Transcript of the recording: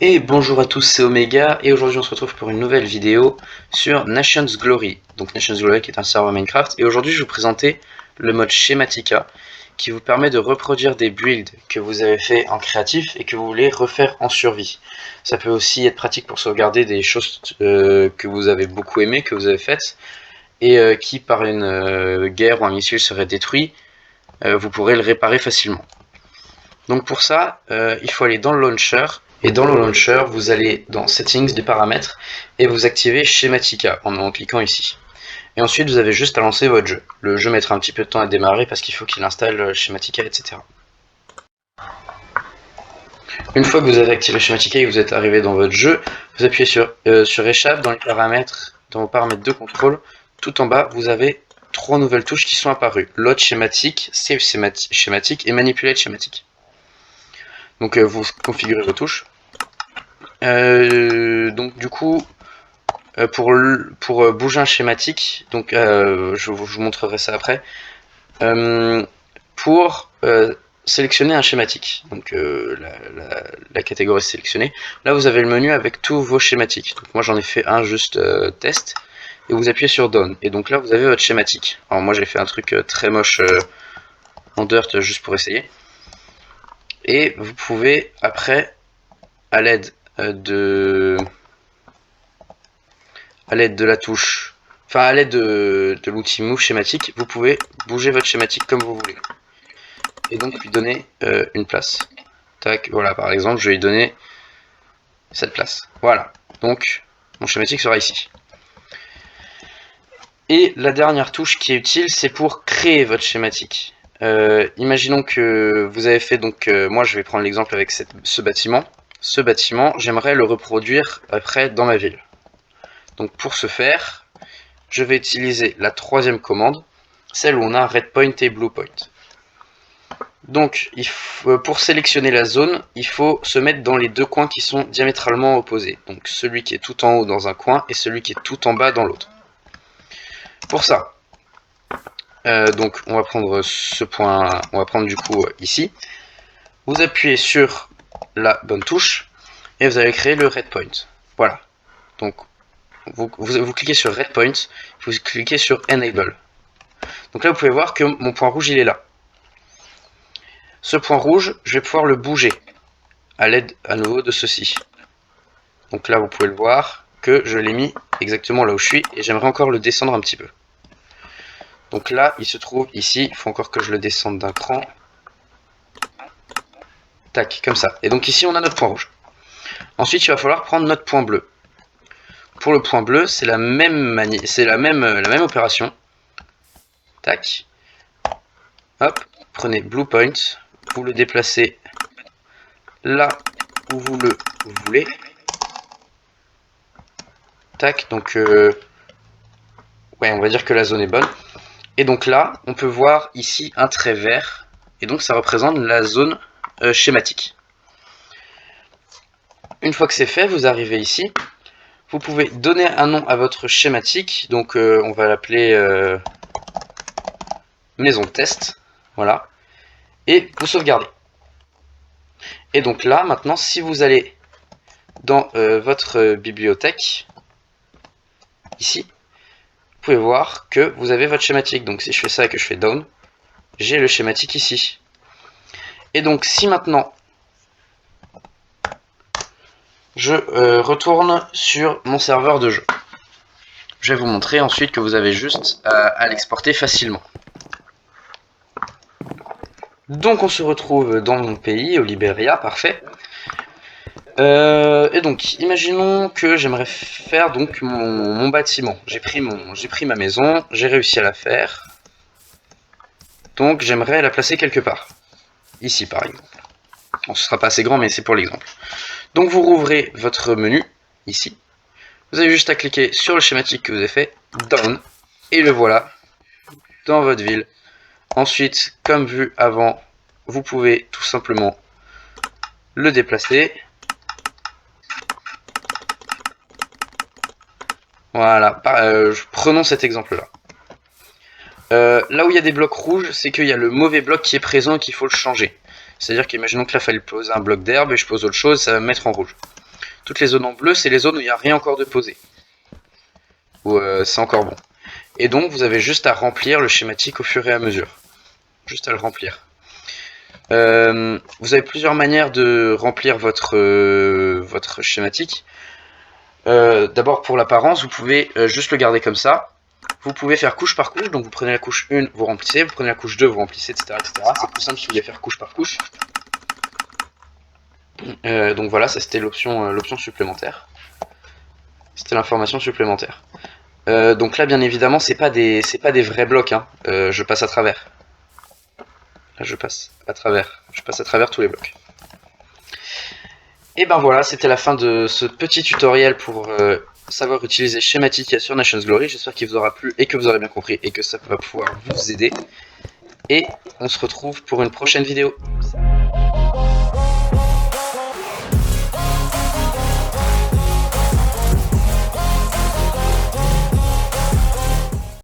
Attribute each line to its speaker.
Speaker 1: Et bonjour à tous, c'est Omega, et aujourd'hui on se retrouve pour une nouvelle vidéo sur Nations Glory. Donc Nations Glory qui est un serveur Minecraft, et aujourd'hui je vais vous présenter le mode Schematica, qui vous permet de reproduire des builds que vous avez fait en créatif et que vous voulez refaire en survie. Ça peut aussi être pratique pour sauvegarder des choses que vous avez beaucoup aimées, que vous avez faites, et qui par une guerre ou un missile serait détruit, vous pourrez le réparer facilement. Donc pour ça, il faut aller dans le launcher, et dans le launcher, vous allez dans Settings des paramètres, et vous activez Schematica en cliquant ici. Et ensuite, vous avez juste à lancer votre jeu. Le jeu mettra un petit peu de temps à démarrer parce qu'il faut qu'il installe Schematica, etc. Une fois que vous avez activé Schematica et que vous êtes arrivé dans votre jeu, vous appuyez sur Échappe dans les paramètres, dans vos paramètres de contrôle. Tout en bas, vous avez trois nouvelles touches qui sont apparues. Load schématique, Save schématique et Manipulate schématique. Donc vous configurez vos touches. Donc du coup, pour bouger un schématique, donc je vous montrerai ça après, pour sélectionner un schématique, donc la catégorie sélectionnée, là vous avez le menu avec tous vos schématiques. Donc moi j'en ai fait un juste test, et vous appuyez sur Down, et donc là vous avez votre schématique. Alors moi j'ai fait un truc très moche en Dirt juste pour essayer, et vous pouvez après, à l'aide de la touche, enfin à l'aide de l'outil Move schématique, vous pouvez bouger votre schématique comme vous voulez. Et donc lui donner une place. Tac, voilà, par exemple, je vais lui donner cette place. Voilà, donc mon schématique sera ici. Et la dernière touche qui est utile, c'est pour créer votre schématique. Imaginons que vous avez fait, donc moi je vais prendre l'exemple avec ce bâtiment. Ce bâtiment, j'aimerais le reproduire après dans ma ville. Donc pour ce faire, je vais utiliser la troisième commande, celle où on a red point et blue point. Donc pour sélectionner la zone, il faut se mettre dans les deux coins qui sont diamétralement opposés. Donc celui qui est tout en haut dans un coin et celui qui est tout en bas dans l'autre. Pour ça, donc on va prendre ce point, on va prendre du coup ici. Vous appuyez sur la bonne touche et vous allez créer le red point. Voilà. Donc vous cliquez sur red point, vous cliquez sur enable. Donc là vous pouvez voir que mon point rouge il est là. Ce point rouge, je vais pouvoir le bouger à l'aide à nouveau de ceci. Donc là vous pouvez le voir que je l'ai mis exactement là où je suis, et j'aimerais encore le descendre un petit peu. Donc là il se trouve ici, il faut encore que je le descende d'un cran. Tac, comme ça. Et donc ici on a notre point rouge. Ensuite il va falloir prendre notre point bleu. Pour le point bleu, c'est la même opération. Tac. Hop, prenez blue point, vous le déplacez là où vous le voulez. Tac, donc ouais, on va dire que la zone est bonne. Et donc là, on peut voir ici un trait vert, et donc ça représente la zone schématique. Une fois que c'est fait, vous arrivez ici. Vous pouvez donner un nom à votre schématique, donc on va l'appeler maison de test, voilà, et vous sauvegardez. Et donc là, maintenant, si vous allez dans votre bibliothèque, ici, vous pouvez voir que vous avez votre schématique. Donc si je fais ça et que je fais down, j'ai le schématique ici. Et donc si maintenant je retourne sur mon serveur de jeu, je vais vous montrer ensuite que vous avez juste à l'exporter facilement. Donc on se retrouve dans mon pays, au Liberia, parfait. Et donc, imaginons que j'aimerais faire donc mon bâtiment. J'ai pris ma maison, j'ai réussi à la faire. Donc j'aimerais la placer quelque part. Ici par exemple. Bon, ce sera pas assez grand, mais c'est pour l'exemple. Donc vous rouvrez votre menu, ici. Vous avez juste à cliquer sur le schématique que vous avez fait, down, et le voilà, dans votre ville. Ensuite, comme vu avant, vous pouvez tout simplement le déplacer. Voilà, prenons cet exemple-là. Là où il y a des blocs rouges, c'est qu'il y a le mauvais bloc qui est présent et qu'il faut le changer. C'est-à-dire qu'imaginons que là, il fallait poser un bloc d'herbe et je pose autre chose, ça va me mettre en rouge. Toutes les zones en bleu, c'est les zones où il n'y a rien encore de posé. Où c'est encore bon. Et donc, vous avez juste à remplir le schématique au fur et à mesure. Juste à le remplir. Vous avez plusieurs manières de remplir votre schématique. D'abord, pour l'apparence, vous pouvez juste le garder comme ça. Vous pouvez faire couche par couche, donc vous prenez la couche 1, vous remplissez, vous prenez la couche 2, vous remplissez, etc. C'est plus simple si vous voulez faire couche par couche. Donc voilà, ça c'était l'option supplémentaire. C'était l'information supplémentaire. Donc là, bien évidemment, c'est pas des vrais blocs, hein. Je passe à travers. Là, je passe à travers tous les blocs. Et ben voilà, c'était la fin de ce petit tutoriel pour savoir utiliser Schematica sur Nations Glory. J'espère qu'il vous aura plu et que vous aurez bien compris et que ça va pouvoir vous aider. Et on se retrouve pour une prochaine vidéo.